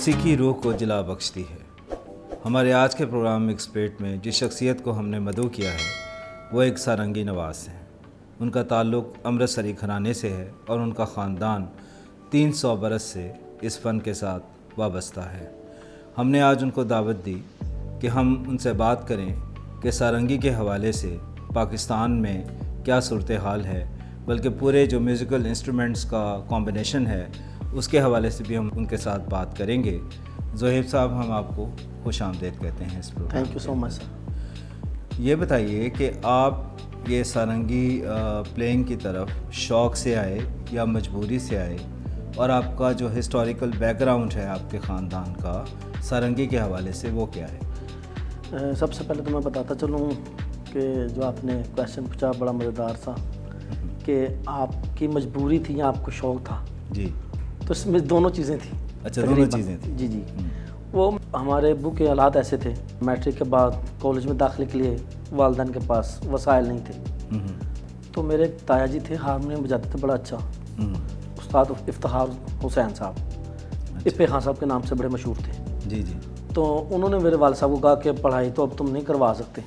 मौसीकी रूह को जला बख्शती है। हमारे आज के प्रोग्राम एक्सपर्ट में जिस शख्सियत को हमने मदऊ किया है वो एक सारंगी नवाज़ हैं। उनका ताल्लुक़ अमृतसरी घराने से है और उनका ख़ानदान 300 बरस से इस फ़न के साथ वाबस्ता है। हमने आज उनको दावत दी कि हम उनसे बात करें कि सारंगी के हवाले से पाकिस्तान में क्या सूरत हाल है, बल्कि पूरे जो म्यूज़िकल इंस्ट्रूमेंट्स का कॉम्बिनेशन है उसके हवाले से भी हम उनके साथ बात करेंगे। ज़ोहेब साहब, हम आपको खुश आमदेद कहते हैं इस programme. Thank you so much sir. ये बताइए कि आप ये सारंगी प्लेइंग की तरफ शौक़ से आए या मजबूरी से आए, और आपका जो हिस्टोरिकल बैकग्राउंड है आपके ख़ानदान का सारंगी के हवाले से वो क्या है? सबसे पहले तो मैं बताता चलूँ कि जो आपने क्वेश्चन पूछा बड़ा मज़ेदार था कि आपकी मजबूरी थी या आपको शौक़ था। जी, तो इसमें दोनों चीज़ें थी। अच्छा, दोनों चीज़ें थी। जी जी। वो हमारे अब्बू के हालात ऐसे थे, मैट्रिक के बाद कॉलेज में दाखिले के लिए वालिदैन के पास वसाइल नहीं थे। तो मेरे ताया जी थे, हारमोनियम बजाते थे बड़ा अच्छा, उस्ताद इफ्तिखार हुसैन साहब, इप्पे खान साहब के नाम से बड़े मशहूर थे। जी जी। तो उन्होंने मेरे वालिद साहब को कहा कि पढ़ाई तो अब तुम नहीं करवा सकते,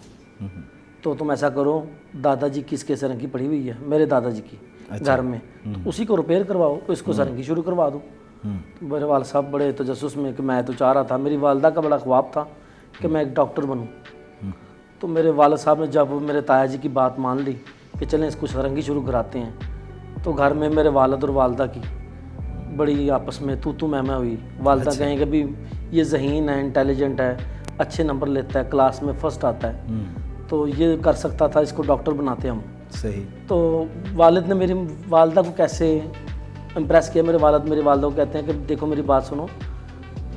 तो तुम ऐसा करो, दादाजी किसके सारंगी पढ़ी हुई है मेरे दादाजी की घर में, तो उसी को रिपेयर करवाओ, इसको सारंगी शुरू करवा दो। तो मेरे वालिद साहब बड़े तजस्सुस में कि मैं तो चाह रहा था, मेरी वालदा का बड़ा ख्वाब था कि मैं एक डॉक्टर बनूं। तो मेरे वालिद साहब ने जब मेरे ताया जी की बात मान ली कि चलें इसको सारंगी शुरू कराते हैं, तो घर में मेरे वालिद और वालदा की बड़ी आपस में तू मैं हुई। वालदा कहें कि भी ये ज़हीन है, इंटेलिजेंट है, अच्छे नंबर लेता है, क्लास में फ़र्स्ट आता है, तो ये कर सकता था, इसको डॉक्टर बनाते हम। सही। तो वालिद ने मेरी वालदा को कैसे इम्प्रेस किया, मेरे वालिद मेरी वालदा को कहते हैं कि देखो मेरी बात सुनो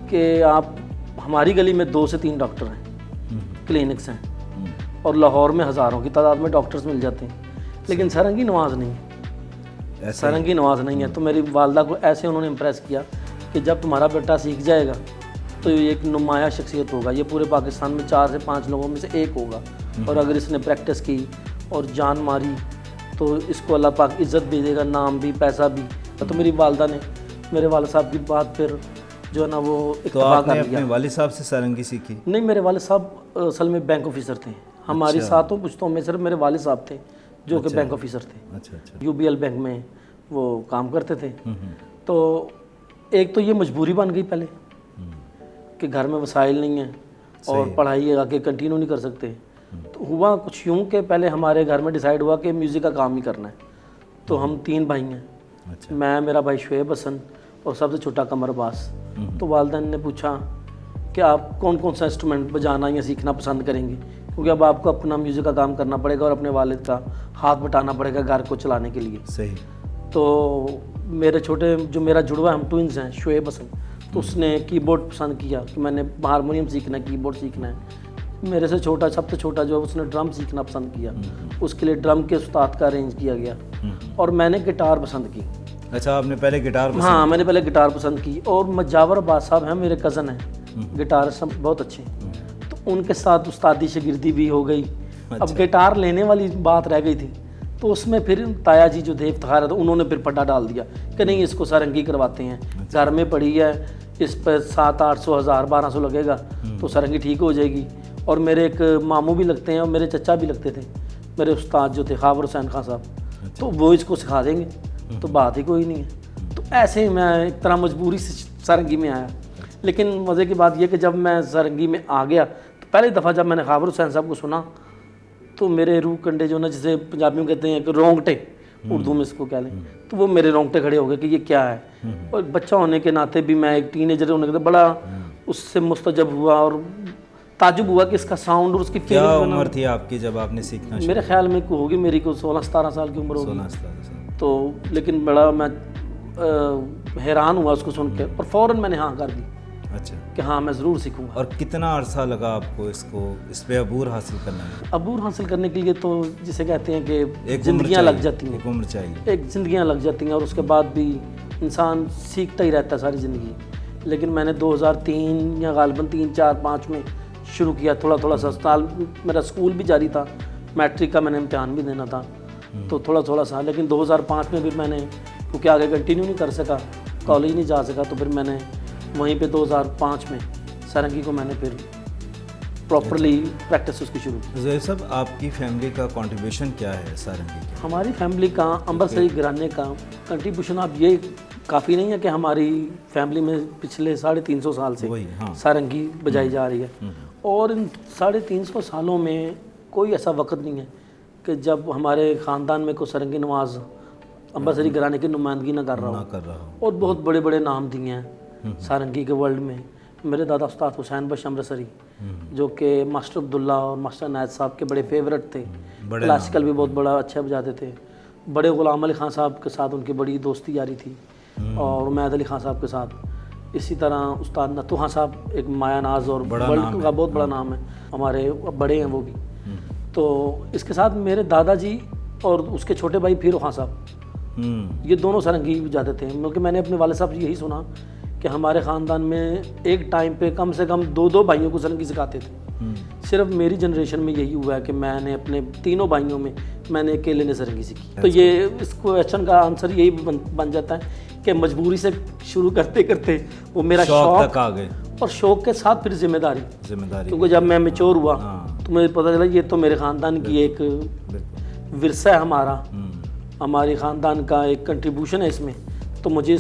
कि आप हमारी गली में 2 से 3 डॉक्टर हैं, क्लिनिक्स हैं, और लाहौर में हज़ारों की तादाद में डॉक्टर्स मिल जाते हैं, लेकिन सारंगी नवाज नहीं है, सारंगी नवाज नहीं है। तो मेरी वालदा को ऐसे उन्होंने इम्प्रेस किया कि जब तुम्हारा बेटा सीख जाएगा तो ये एक नुमाया शख्सियत होगा, ये पूरे पाकिस्तान में 4 से 5 लोगों में से एक होगा, और अगर इसने प्रैक्टिस की और जान मारी तो इसको अल्लाह पाक इज़्ज़त भी देगा, नाम भी, पैसा भी। तो मेरी वालदा ने मेरे वालिद साहब की बात फिर जो है ना वो इत्तफाक कर लिया। अपने वालिद साहब से सारंगी सीखी? नहीं, मेरे वालिद साहब असल में बैंक ऑफिसर थे। हमारी सातों पुश्तों में सिर्फ मेरे वालिद साहब थे जो कि बैंक ऑफिसर थे। अच्छा। यूबीएल बैंक में वो काम करते थे। तो एक तो ये मजबूरी बन गई पहले कि घर में वसाइल नहीं है और पढ़ाई आगे कंटिन्यू नहीं कर सकते। तो हुआ कुछ यूँ कि पहले हमारे घर में डिसाइड हुआ कि म्यूज़िक का काम ही करना है। तो हम 3 भाई हैं। अच्छा। मैं, मेरा भाई शुएब हसन और सबसे छोटा कमर अब्बास। तो वालिदैन ने पूछा कि आप कौन कौन सा इंस्ट्रूमेंट बजाना या सीखना पसंद करेंगे, क्योंकि अब आपको अपना म्यूज़िक का काम करना पड़ेगा और अपने वालिद का हाथ बटाना पड़ेगा घर को चलाने के लिए। सही। तो मेरे छोटे जो मेरा जुड़वा, हम ट्विंस हैं, शुएब हसन, तो उसने कीबोर्ड पसंद किया कि मैंने हारमोनियम सीखना है, कीबोर्ड सीखना है। मेरे से छोटा, सबसे छोटा जो उसने ड्रम सीखना पसंद किया, उसके लिए ड्रम के उस्ताद का अरेंज किया गया, और मैंने गिटार पसंद की। अच्छा, आपने पहले गिटार पसंद? हाँ, मैंने पहले गिटार पसंद की। और मजावर अब्बास साहब हैं, मेरे कज़न हैं, गिटार सब बहुत अच्छे, तो उनके साथ उस्तादी शागिर्दी भी हो गई। अब गिटार लेने वाली बात रह गई थी, तो उसमें फिर ताया जी जो थे इफ्तिखार है, तो उन्होंने फिर पट्टा डाल दिया कि नहीं, इसको सारंगी करवाते हैं। घर में पड़ी है, इस पर 700-800 1000 1200 लगेगा तो सारंगी ठीक हो जाएगी। और मेरे एक मामू भी लगते हैं और मेरे चचा भी लगते थे, मेरे उस्ताद जो थे खावर हुसैन खान साहब, तो वो इसको सिखा देंगे, तो बात ही कोई नहीं है। तो ऐसे मैं एक तरह मजबूरी से सारंगी में आया। लेकिन मज़े की बात यह कि जब मैं सारंगी में आ गया, तो पहली दफ़ा जब मैंने खावर हुसैन साहब को सुना, तो मेरे रूह कंडे जो ना, जिसे पंजाबी में कहते हैं कि रोंगटे, उर्दू में इसको कह लें, तो वो मेरे रोंगटे खड़े हो गए कि ये क्या है। और बच्चा होने के नाते भी, मैं एक टीनेजर होने के नाते बड़ा उससे मुस्तजब हुआ और ताजुब हुआ कि इसका साउंड और उसकी क्या उम्र थी आपकी जब आपने सीखना? मेरे ख्याल में होगी मेरी को 16-17 साल की उम्र होगी। 16-17 तो लेकिन बड़ा मैं हैरान हुआ उसको सुन के, और फ़ौरन मैंने हाँ कर दी। अच्छा, कि हाँ मैं ज़रूर सीखूँगा। और कितना अरसा लगा आपको इस पे अबूर हासिल करने में? अबूर हासिल करने के लिए तो जिसे कहते हैं कि एक ज़िंदगियाँ लग जाती हैं, एक उम्र चाहिए, एक ज़िंदगियाँ लग जाती हैं, और उसके बाद भी इंसान सीखता ही रहता है सारी ज़िंदगी। लेकिन मैंने 2003 या गालिबन 3, 4, 5 में शुरू किया, थोड़ा सा साल मेरा स्कूल भी जारी था, मैट्रिक का मैंने इम्तहान भी देना था, तो थोड़ा सा। लेकिन 2005 में भी मैंने, क्योंकि आगे कंटिन्यू नहीं कर सका, कॉलेज नहीं जा सका, तो फिर मैंने वहीं पे 2005 में सारंगी को मैंने फिर प्रॉपरली प्रैक्टिस उसकी शुरू की। ज़ोहैब साहब, आपकी फैमिली का कंट्रीब्यूशन क्या है सारंगी के? हमारी फैमिली का अमृतसरी घराने का कंट्रीब्यूशन अब ये काफ़ी नहीं है कि हमारी फैमिली में पिछले 350 साल से वही, हाँ। सारंगी बजाई जा रही है, और इन 350 सालों में कोई ऐसा वक्त नहीं है कि जब हमारे ख़ानदान में कोई सारंगी नवाज अमृतसरी घराने की नुमाइंदगी ना कर रहा हो। और बहुत बड़े बड़े नाम दिए हैं सारंगी के वर्ल्ड में। मेरे दादा उस्ताद हुसैन बख्श अमृतसरी, जो कि मास्टर अब्दुल्ला और मास्टर अनायत साहब के बड़े फेवरेट थे, क्लासिकल भी बहुत बड़ा अच्छा बजाते थे। बड़े ग़ुलाम अली ख़ान साहब के साथ उनकी बड़ी दोस्ती यारी थी, और उमैद अली ख़ान साहब के साथ। इसी तरह उस्ताद नत्थू खान साहब एक माया नाज और वर्ल्ड का बहुत बड़ा नाम है, हमारे बड़े हैं वो भी। तो इसके साथ मेरे दादाजी और उसके छोटे भाई फीरो खान साहब, ये दोनों सारंगी बजाते थे। क्योंकि मैंने अपने वाले साहब से यही सुना कि हमारे ख़ानदान में एक टाइम पे कम से कम 2-2 भाइयों को सारंगी सिखाते थे। सिर्फ मेरी जनरेशन में यही हुआ है कि मैंने अपने तीनों भाइयों में मैंने अकेले ने सारंगी सीखी। तो ये इस क्वेश्चन का आंसर यही बन जाता है कि मजबूरी से शुरू करते करते वो मेरा शौक तक आ गए, और शौक के साथ फिर जिम्मेदारी। क्योंकि जब मैं मैच्योर हुआ तो मुझे पता चला ये तो मेरे ख़ानदान की एक विरसा है, हमारे ख़ानदान का एक कंट्रीब्यूशन है इसमें। तो मुझे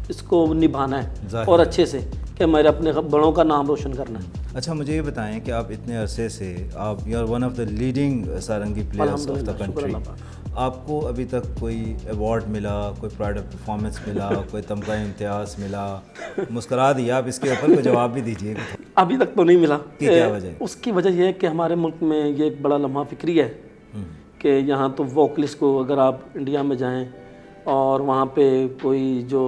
इसको निभाना है और अच्छे से, कि मेरे अपने बड़ों का नाम रोशन करना है। अच्छा, मुझे ये बताएं कि आप इतने अरसे से आप you are one of the leading sarangi players of the country. आपको अभी तक कोई अवार्ड मिला, कोई प्राइड ऑफ परफॉर्मेंस मिला, कोई तमगा इम्तियाज़ मिला? मुस्कुरा दिया आप, इसके ऊपर कोई जवाब भी दीजिए। अभी तक तो नहीं मिला। क्या वजह? उसकी वजह यह है कि हमारे मुल्क में ये एक बड़ा लम्हा फिक्री है कि यहाँ तो वोकलिस्ट को, अगर आप इंडिया में जाएं और वहाँ पे कोई जो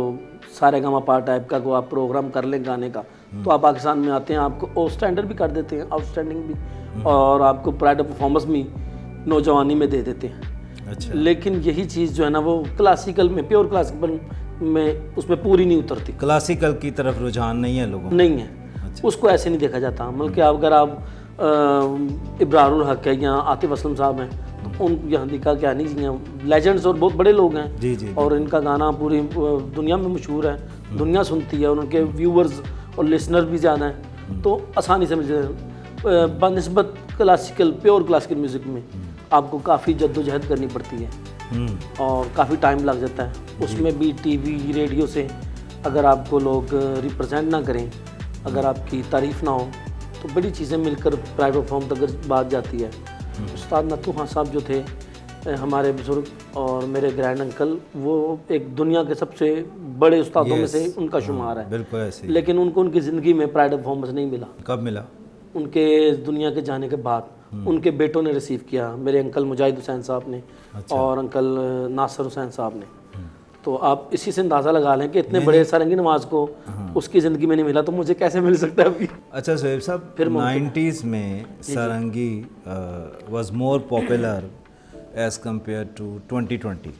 सारेगामापा टाइप का को आप प्रोग्राम कर लें गाने का, तो आप पाकिस्तान में आते हैं, आपको स्टैंडर्ड भी कर देते हैं, आउटस्टैंडिंग भी, और आपको प्राइड ऑफ परफॉर्मेंस भी नौजवानी में दे देते हैं। अच्छा। लेकिन यही चीज़ जो है ना, वो क्लासिकल में, प्योर क्लासिकल में उसमें पूरी नहीं उतरती। क्लासिकल की तरफ रुझान नहीं है लोगों, नहीं है। अच्छा। उसको ऐसे नहीं देखा जाता। मतलब कि अगर आप इब्रारुल हक है या आतिफ असलम साहब हैं, तो उन यहाँ दिखा क्या नहीं जी हैं, लेजेंड्स और बहुत बड़े लोग हैं। जी। और इनका गाना पूरी दुनिया में मशहूर है, दुनिया सुनती है, और उनके व्यूअर्स और लिसनर भी ज़्यादा हैं, तो आसानी से मिल जाए। बनिस्बत क्लासिकल, प्योर क्लासिकल म्यूज़िक में आपको काफ़ी जद्दोजहद करनी पड़ती है और काफ़ी टाइम लग जाता है। उसमें भी टीवी रेडियो से अगर आपको लोग रिप्रेजेंट ना करें, अगर आपकी तारीफ़ ना हो, तो बड़ी चीज़ें मिलकर प्राइड परफॉर्म तक बात जाती है। उस्ताद नत्थू खान साहब जो थे हमारे बुजुर्ग और मेरे ग्रैंड अंकल, वो एक दुनिया के सबसे बड़े उस्तादों में से उनका शुमार है। बिल्कुल ऐसे। लेकिन उनको उनकी ज़िंदगी में प्राइड परफॉर्मेंस नहीं मिला। कब मिला? उनके दुनिया के जाने के बाद उनके बेटों ने रिसीव किया, मेरे अंकल मुजाहिद हुसैन साहब ने। अच्छा। और अंकल नासिर हुसैन साहब ने। तो आप इसी से अंदाज़ा लगा लें कि इतने बड़े सारंगी नवाज को उसकी ज़िंदगी में नहीं मिला, तो मुझे कैसे मिल सकता है अभी। अच्छा ज़ोहैब साहब, फिर 90s में sarangi was more popular as compare to 2020,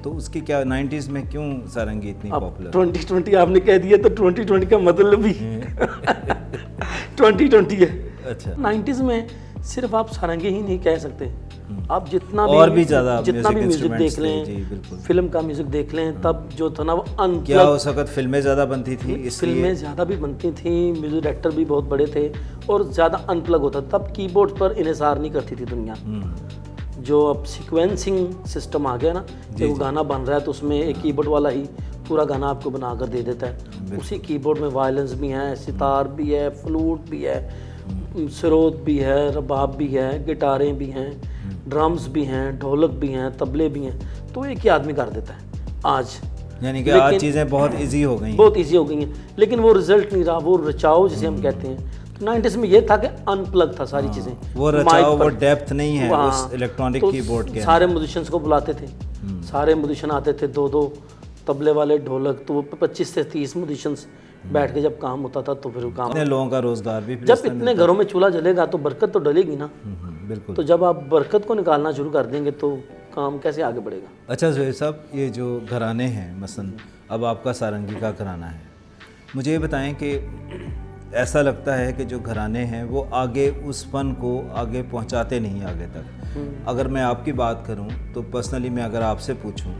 तो उसकी क्या 90s में क्यों सारंगी इतनी पॉपुलर? 2020 आपने कह दिया तो 2020 का मतलब भी 2020 है। अच्छा। 90s में सिर्फ आप सारंगी ही नहीं कह सकते, आप जितना भी ज़्यादा जितना भी म्यूजिक देख लें, फिल्म का म्यूजिक देख लें, तब जो था ना वो क्या उस वक्त फिल्में ज़्यादा बनती थी, फिल्में ज़्यादा भी बनती थी, म्यूजिक डायरेक्टर भी बहुत बड़े थे और ज़्यादा अनप्लग होता। तब कीबोर्ड पर इन्हिसार नहीं करती थी दुनिया। जो अब सीक्वेंसिंग सिस्टम आ गया ना, कि वो गाना बन रहा है तो उसमें एक कीबोर्ड वाला ही पूरा गाना आपको बना कर दे देता है। उसी कीबोर्ड में वायलेंस भी हैं, सितार भी है, फ्लूट भी है, सरोद भी है, रबाब भी है, गिटारें भी हैं, ड्रम्स भी हैं, ढोलक भी हैं, तबले भी हैं, तो एक ही आदमी कर देता है आज। यानी कि आज चीज़ें बहुत इजी हो गई, बहुत इजी हो गई हैं, लेकिन वो रिजल्ट नहीं रहा, वो रचाओ जिसे हम कहते हैं। तो 90s में ये था कि अनप्लग था सारी चीज़ें, वो रचाओ, वो डेप्थ नहीं है उस इलेक्ट्रॉनिक कीबोर्ड के। सारे म्यूजिशियंस को बुलाते थे, सारे म्यूजिशियन आते थे, 2-2 तबले वाले, ढोलक, तो वो 25 से 30 म्यूजिशियंस बैठ के जब काम होता था तो फिर काम, इतने लोगों का रोजगार भी, जब इतने घरों में चूल्हा जलेगा तो बरकत तो डलेगी ना। बिल्कुल। तो जब आप बरकत को निकालना शुरू कर देंगे तो काम कैसे आगे बढ़ेगा। अच्छा ज़ोहैब साहब, ये जो घराने हैं, मसलन अब आपका सारंगी का घराना है, मुझे ये बताएं कि ऐसा लगता है कि जो घराने हैं वो आगे उस फन को आगे पहुंचाते नहीं आगे तक। अगर मैं आपकी बात करूं तो पर्सनली मैं अगर आपसे पूछूं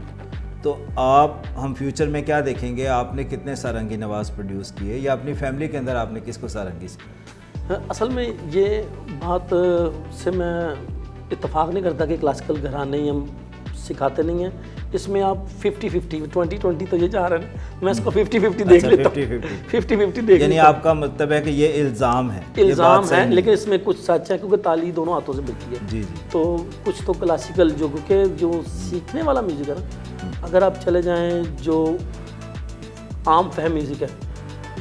तो आप हम फ्यूचर में क्या देखेंगे? आपने कितने सारंगी नवाज़ प्रोड्यूस किए या अपनी फैमिली के अंदर आपने किसको सारंगी सिखाया? असल में ये बात से मैं इत्तेफाक नहीं करता कि क्लासिकल घराने ही हम सिखाते नहीं हैं। इसमें आप 50-50 20-20 तो ये जा रहा है ना, मैं इसको 50-50 देख लेता हूँ, 50-50 देख यानी लेता हूँ। आपका मतलब है कि ये इल्ज़ाम है, ये इल्ज़ाम बात सही है, नहीं लेकिन इसमें कुछ सच है क्योंकि ताली दोनों हाथों से मिलती है। जी जी। तो कुछ तो क्लासिकल जो, क्योंकि जो सीखने वाला म्यूज़िक है ना, अगर आप चले जाएं जो आम फहम म्यूज़िक है,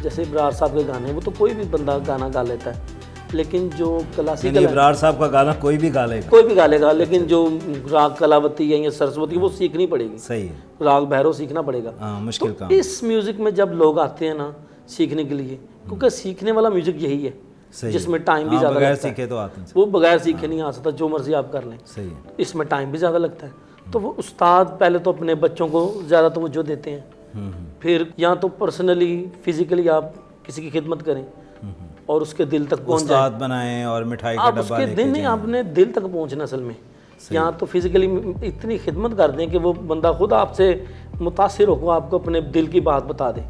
जैसे इब्रार साहब के गाने, वो तो कोई भी बंदा गाना गा लेता है, लेकिन जो क्लासिकल यानी है, इब्रार साहब का गाना कोई भी गा लेगा? कोई भी गा लेगा, लेकिन जो राग कलावती है या सरस्वती वो सीखनी पड़ेगी, सही है, राग भैरव सीखना पड़ेगा। हाँ मुश्किल काम। तो इस म्यूज़िक में जब लोग आते हैं ना सीखने के लिए, क्योंकि सीखने वाला म्यूज़िक यही है सही जिसमें टाइम भी हाँ, ज़्यादा बगैर लगता है। सीखे तो आते हैं। वो बगैर सीखे नहीं आ सकता, जो मर्जी आप कर लें, सही है। इसमें टाइम भी ज़्यादा लगता है। तो वो उस्ताद पहले तो अपने बच्चों को ज़्यादा तवज्जो देते हैं, फिर या तो पर्सनली फिजिकली आप किसी की खिदमत करें और उसके दिल तक पहुंच जाए, उस्ताद बनाएं और मिठाई का आप डब्बा उसके लेके दिन नहीं, जाएं। आपने दिल तक पहुंचना असल में, या तो फिजिकली इतनी खिदमत कर दें कि वो बंदा खुद आपसे मुतासिर होकर आपको अपने दिल की बात बता दे।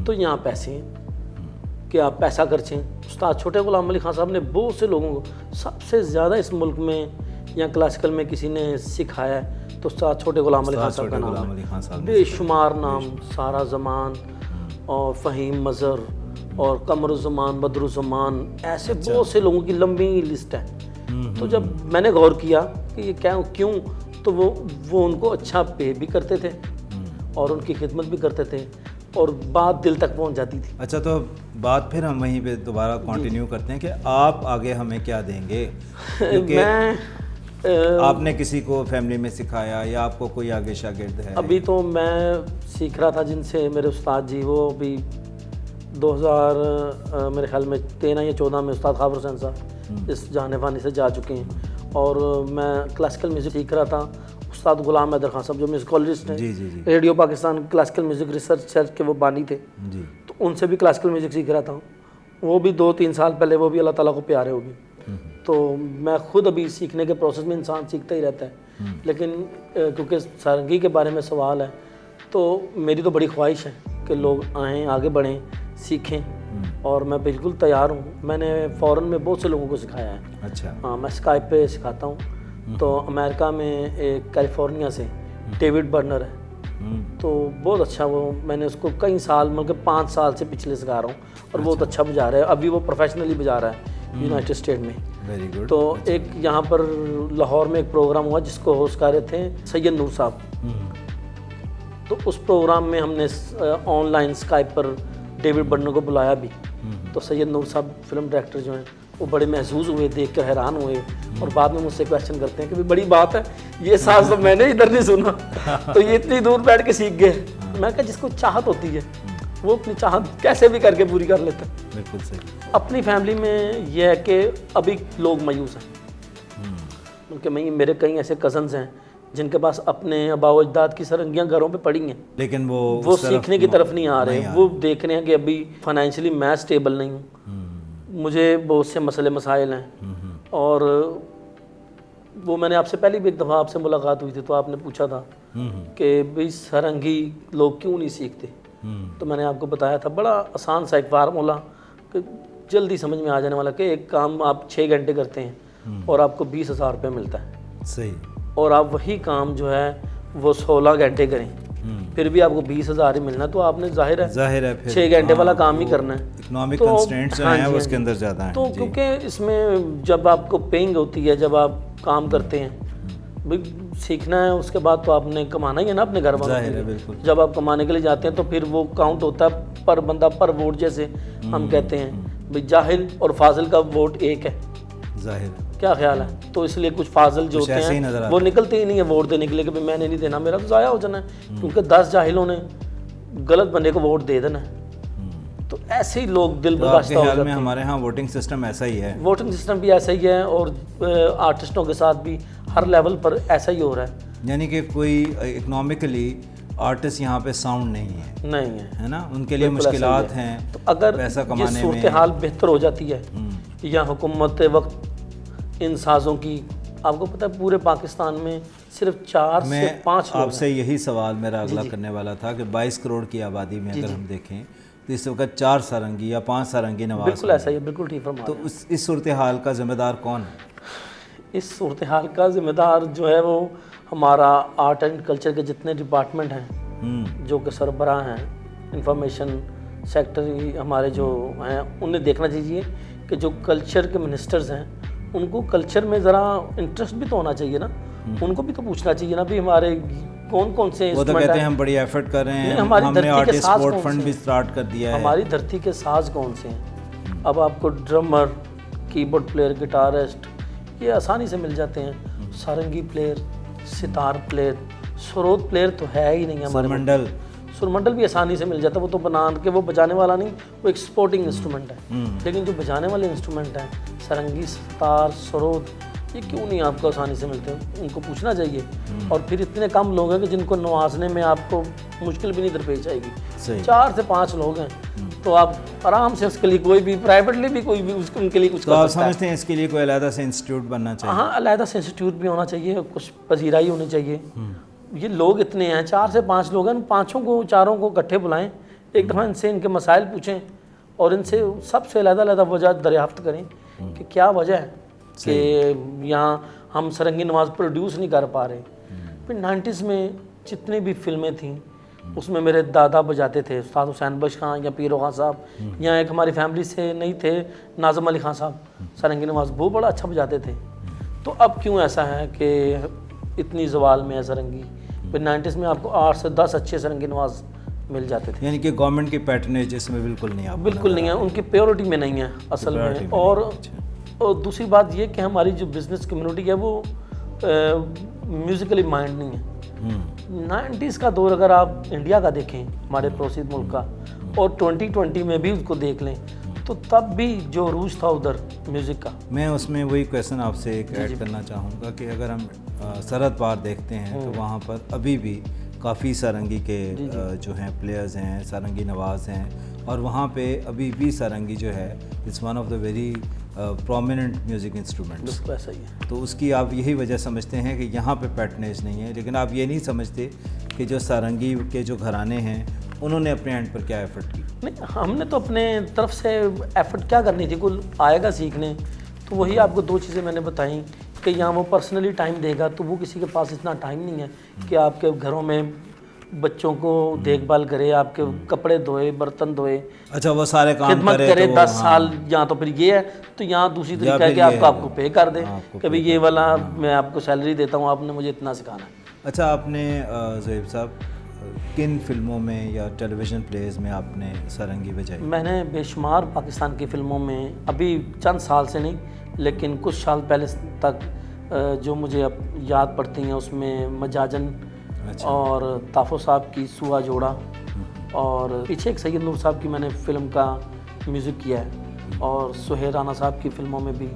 तो यहाँ पैसे हैं कि आप पैसा खर्चें। उस्ताद छोटे गुलाम अली खान साहब ने बहुत से लोगों को, सबसे ज़्यादा इस मुल्क में या क्लासिकल में किसी ने सिखाया है तो उस्ताद छोटे गुलाम अली खान साहब का नाम गुलाम अली खान है। साहब ने बेशुमार नाम, सारा ज़मान और फ़हीम मज़र और कमरुज़्ज़मान, बदरुज़्ज़मान, ऐसे बहुत से लोगों की लंबी लिस्ट है। तो जब मैंने गौर किया कि ये क्या क्यों, तो वो उनको अच्छा पे भी करते थे और उनकी खिदमत भी करते थे और बात दिल तक पहुंच जाती थी। अच्छा, तो बात फिर हम वहीं पे दोबारा कंटिन्यू करते हैं कि आप आगे हमें क्या देंगे, क्योंकि मैं आपने किसी को फैमिली में सिखाया या आपको कोई आगे शागिर्द है? अभी तो मैं सीख रहा था जिनसे, मेरे उस्ताद जी, वो अभी 2000 मेरे ख्याल में 13 या 14 में उस्ताद खाबर हुसैन साहब इस जाने फानी से जा चुके हैं। और मैं क्लासिकल म्यूज़िक सीख रहा था, उस्ताद गुलाम हैदर खान साहब जो म्यूजिकोलॉजिस्ट हैं, जी जी जी radio Pakistan classical music research के वो बानी थे, जी। तो उनसे भी क्लासिकल म्यूज़िक सीख रहा था। वो भी 2-3 साल पहले, वो भी अल्लाह ताला को प्यारे हो गए। तो मैं खुद अभी सीखने के प्रोसेस में, इंसान सीखता ही रहता है, लेकिन क्योंकि सारंगी के बारे में सवाल है तो मेरी तो बड़ी ख्वाहिश है कि लोग आएँ, आगे बढ़ें, सीखें, और मैं बिल्कुल तैयार हूँ। मैंने फ़ॉरेन में बहुत से लोगों को सिखाया है। अच्छा। हाँ, मैं स्काइप पे सिखाता हूँ। तो अमेरिका में एक कैलिफोर्निया से डेविड बर्नर है, तो बहुत अच्छा, वो मैंने उसको कई साल, मतलब 5 साल से पिछले सिखा रहा हूँ और बहुत अच्छा बजा रहा है। अभी वो प्रोफेशनली बजा रहा है यूनाइटेड स्टेट में। Very good. तो एक यहाँ पर लाहौर में एक प्रोग्राम हुआ जिसको होस्ट कर रहे थे सैयद नूर साहब। तो उस प्रोग्राम में हमने ऑनलाइन स्काइप पर डेविड बर्नर को बुलाया भी। तो सैयद नूर साहब फिल्म डायरेक्टर जो हैं, वो बड़े महसूस हुए, देख कर हैरान हुए और बाद में मुझसे क्वेश्चन करते हैं कि बड़ी बात है, ये साज तो मैंने इधर नहीं सुना, तो ये इतनी दूर बैठ के सीख गए। मैं कहा जिसको चाहत होती है वो अपनी चाहत कैसे भी करके पूरी कर लेता है। बिल्कुल सही। अपनी फैमिली में ये है कि अभी लोग मायूस हैं, क्योंकि मेरे कई ऐसे कज़न्स हैं जिनके पास अपने आबाओ अजदाद की सरंगियाँ घरों पे पड़ी हैं, लेकिन वो वो सीखने की तरफ नहीं आ रहे। वो देख रहे हैं कि अभी फाइनेंशियली मैं स्टेबल नहीं हूँ, मुझे बहुत से मसले मसाइल हैं। और वो मैंने आपसे पहले भी एक दफ़ा आपसे मुलाकात हुई थी तो आपने पूछा था कि भाई सरंगी लोग क्यों नहीं सीखते। तो मैंने आपको बताया था बड़ा आसान सा एक फार्मूला कि जल्दी समझ में आ जाने वाला, कि एक काम आप 6 घंटे करते हैं और आपको 20,000 रुपये मिलता है। सही। और आप वही काम जो है वो 16 घंटे करें, फिर भी आपको 20,000 ही मिलना, तो आपने जाहिर है फिर 6 घंटे वाला काम ही करना है। इकोनॉमिक तो कंस्ट्रेंट्स जो हाँ हैं जी, वो हाँ उसके जी। अंदर ज़्यादा हैं। तो जी। क्योंकि इसमें जब आपको पेइंग होती है, जब आप काम करते हैं, भाई सीखना है, उसके बाद तो आपने कमाना ही है ना अपने घर वालों जाहिर के है, लिए। बिल्कुल। जब आप कमाने के लिए जाते हैं तो फिर वो काउंट होता है पर बंदा पर वोट, जैसे हम कहते हैं भाई जाहिल और फाजिल का वोट एक है। जाहिर है। क्या ख्याल है? तो इसलिए कुछ फाजिल जो कुछ होते ऐसे ही नज़र हैं आते वो निकलते ही नहीं है वोट देने के लिए कि भाई मैंने नहीं देना, मेरा तो ज़ाया हो जाना है, क्योंकि 10 जाहिलों ने गलत बंदे को वोट दे देना है। तो ऐसे ही लोग दिल तो आपके बर्दाश्ता हो ख्याल जाते में हैं। हमारे यहाँ वोटिंग सिस्टम ऐसा ही है? वोटिंग सिस्टम भी ऐसा ही है और आर्टिस्टों के साथ भी हर लेवल पर ऐसा ही हो रहा है। यानी कि कोई इकोनॉमिकली आर्टिस्ट यहाँ पे साउंड नहीं है, नहीं है ना? उनके लिए बिल्कुल ऐसा ही मुश्किलात है। हैं तो अगर पैसा ये कमाने में। सूरत हाल बेहतर हो जाती है या हुकूमत वक्त इन साज़ों की आपको पता है पूरे पाकिस्तान में सिर्फ 4 से 5 लोग आपसे यही सवाल मेरा अगला करने वाला था कि 22 करोड़ की आबादी में अगर हम देखें तो इस वक्त 4 सारंगी या 5 सारंगी नवाज। बिल्कुल ऐसा ही है, बिल्कुल ठीक फरमा तो इस सूरत हाल का जिम्मेदार कौन है? इस सूरत हाल का जिम्मेदार जो है वो हमारा आर्ट एंड कल्चर के जितने डिपार्टमेंट हैं, जो कि सरबराह हैं, इंफॉर्मेशन सेक्रेटरी हमारे जो हैं, उन्हें देखना चाहिए कि जो कल्चर के मिनिस्टर्स हैं उनको कल्चर में ज़रा इंटरेस्ट भी तो होना चाहिए ना। उनको भी तो पूछना चाहिए ना भी हमारे कौन कौन से वो तो कहते हैं हम बड़ी एफर्ट कर रहे हैं, हमारी हमने धरती के आर्टिस्ट साज सपोर्ट कौन फंड से भी हैं? स्टार्ट कर दिया है। हमारी धरती के साज कौन से हैं? अब आपको ड्रमर, कीबोर्ड प्लेयर, गिटारिस्ट ये आसानी से मिल जाते हैं। Sarangi player, sitar player, sarod player तो है ही नहीं हमारे। सुरमंडल सुरमंडल भी आसानी से मिल जाता है, वो तो बना के वो बजाने वाला नहीं, वो एक सपोर्टिंग इंस्ट्रूमेंट है। लेकिन जो बजाने वाले इंस्ट्रूमेंट हैं, सारंगी, सितार, सरोद, ये क्यों नहीं आपको आसानी से मिलते? उनको पूछना चाहिए। और फिर इतने कम लोग हैं कि जिनको नवाजने में आपको मुश्किल भी नहीं दरपेश आएगी। 4 से 5 लोग हैं, तो आप आराम से उसके लिए कोई भी प्राइवेटली भी कोई भी उनके लिए कुछ तो कर आप सकता है। समझते हैं इसके लिए कोई अलग से इंस्टीट्यूट बनना चाहिए? हाँ, अलहदा से इंस्टीट्यूट भी होना चाहिए, कुछ पजीराई होनी चाहिए। ये लोग इतने हैं, 4 से 5 लोग हैं, उन पाँचों को, चारों को इकट्ठे बुलाएं, एक दफ़ा इनसे इनके मसाइल पूछें और इनसे सबसे अलग वजह दरियाफ्त करें कि क्या वजह है कि यहाँ हम सारंगी नवाज प्रोड्यूस नहीं कर पा रहे। फिर 90s में जितनी भी फिल्में थीं उसमें मेरे दादा बजाते थे, उस्ताद हुसैन बख्श खान या पीरो खान साहब, यहाँ एक हमारी फैमिली से नहीं थे नाज़म अली खान साहब, सारंगी नवाज वो बड़ा अच्छा बजाते थे। तो अब क्यों ऐसा है कि इतनी जवाल में है सारंगी? फिर 90s में आपको 8 से 10 अच्छे सारंगी नवाज मिल जाते थे। यानी कि गवर्नमेंट की पैटर्नेज इसमें बिल्कुल नहीं, आप बिल्कुल नहीं है, उनकी प्योरिटी में नहीं है असल में। और दूसरी बात ये कि हमारी जो बिज़नेस कम्युनिटी है वो म्यूज़िकली माइंड नहीं है। 90s का दौर अगर आप इंडिया का देखें, हमारे पड़ोसी मुल्क का, और 2020 में भी उसको देख लें, तो तब भी जो रूज था उधर म्यूज़िक का। मैं उसमें वही क्वेश्चन आपसे एक ऐड करना चाहूँगा कि अगर हम सरहद पार देखते हैं तो वहाँ पर अभी भी काफ़ी सारंगी के जो हैं प्लेयर्स हैं, सारंगी नवाज हैं, और वहाँ पे अभी भी सारंगी जो है it's one of the very prominent music instruments. बिल्कुल ऐसा ही है। तो उसकी आप यही वजह समझते हैं कि यहाँ पे पैटर्नेज नहीं है, लेकिन आप ये नहीं समझते कि जो सारंगी के जो घराने हैं उन्होंने अपने एंड पर क्या एफ़र्ट की? नहीं, हमने तो अपने तरफ से एफ़र्ट क्या करनी थी, कोई आएगा सीखने तो वही आपको 2 चीज़ें मैंने बताई कि यहाँ वो पर्सनली टाइम देगा, तो वो किसी के पास इतना टाइम नहीं है कि आपके घरों में बच्चों को देखभाल करे, आपके कपड़े धोए, बर्तन धोए, अच्छा वो सारे काम खिदमत करे तो 10 साल। यहाँ तो फिर ये है, तो यहाँ दूसरी तरीका है कि आपको पे कर दे कि भाई ये वाला मैं आपको सैलरी देता हूँ, आपने मुझे इतना सिखाना है। अच्छा, आपने ज़ोएब साहब किन फिल्मों में या टेलीविज़न प्लेज में आपने सारंगी बजाई? मैंने बेशुमार पाकिस्तान की फ़िल्मों में, अभी चंद साल से नहीं लेकिन कुछ साल पहले तक जो मुझे अब याद पड़ती हैं उसमें मजाजन और ताफो साहब की सुआ जोड़ा, और पीछे एक सैयद नूर साहब की मैंने फ़िल्म का म्यूज़िक किया है, और सुहेल राना साहब की फ़िल्मों में भी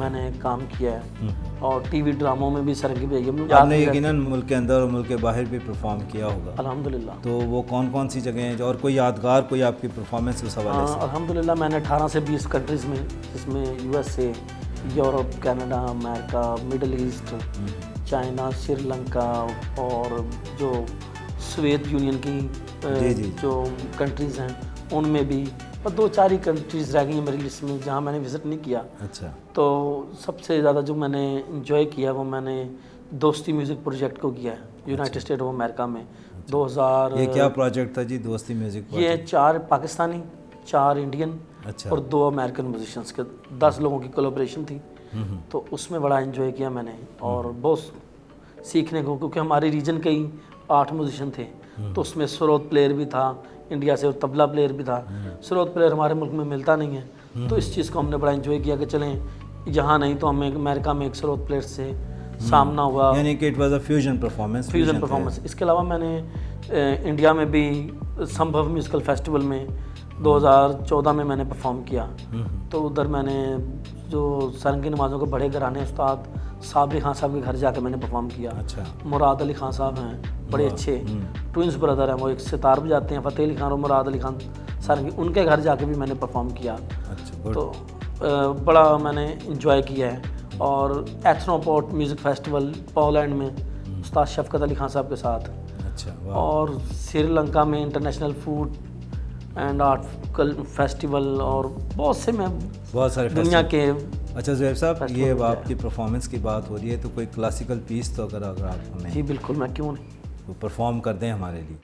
मैंने काम किया है, और टीवी ड्रामों में भी सारंगी बजाई। आपने यकीनन मुल्क के अंदर और मुल्क के बाहर भी परफॉर्म किया होगा अल्हम्दुलिल्लाह। तो वो कौन कौन सी जगह हैं और कोई यादगार कोई आपकी परफॉर्मेंस उस हवाले से? अल्हम्दुलिल्लाह मैंने 18 से 20 कंट्रीज़ में, जिसमें USA, Europe, Canada, America, middle east, China, Sri Lanka, और जो सोवियत यूनियन की जो कंट्रीज़ हैं उनमें भी, और 2-4 ही कंट्रीज़ रह गई हैं मेरी लिस्ट में जहाँ मैंने विज़िट नहीं किया। अच्छा। तो सबसे ज़्यादा जो मैंने इंजॉय किया वो मैंने दोस्ती म्यूज़िक प्रोजेक्ट को किया है यूनाइटेड स्टेट ऑफ अमेरिका में। 2000 ये क्या प्रोजेक्ट था जी, दोस्ती म्यूज़िक? ये 4 पाकिस्तानी, 4 इंडियन और 2 अमेरिकन म्यूजिशियंस के 10 लोगों की कोलैबोरेशन थी। तो उसमें बड़ा एंजॉय किया मैंने, और बहुत सीखने को, क्योंकि हमारे रीजन के ही 8 म्यूजिशियन थे, तो उसमें सरोद प्लेयर भी था इंडिया से, और तबला प्लेयर भी था। सरोद प्लेयर हमारे मुल्क में मिलता नहीं है, तो इस चीज़ को हमने बड़ा एंजॉय किया कि चलें यहाँ नहीं तो हमें अमेरिका में एक सरोद प्लेयर से सामना हुआ, यानी कि it was a fusion performance. इसके अलावा मैंने इंडिया में भी संभव म्यूज़िकल फेस्टिवल में 2014 में मैंने परफॉर्म किया। तो उधर मैंने जो सारंगी नवाज़ों के बड़े घराने उस्ताद साबरी खान साहब के घर जाकर मैंने परफॉर्म किया। अच्छा। मुराद अली खान साहब हैं, बड़े अच्छे ट्विंस ब्रदर हैं, वो एक सितार बजाते हैं, फ़तेह अली खान और मुराद अली खान सारंगी, उनके घर जाके भी मैंने परफॉर्म किया। अच्छा, तो बड़ा मैंने इंजॉय किया है। और एथनोपोर्ट म्यूज़िक फेस्टिवल पोलैंड में उस्ताद शफकत अली खान साहब के साथ, अच्छा, वाह। और श्रीलंका में international food and art festival, और बहुत से मैं बहुत सारे दुनिया के। अच्छा ज़ुहैब साहब, फेस्टिवल ये अब हो गया। आपकी परफॉर्मेंस की बात हो रही है, तो कोई क्लासिकल पीस तो अगर आप हमें जी बिल्कुल, मैं क्यों नहीं। परफॉर्म कर दें हमारे लिए।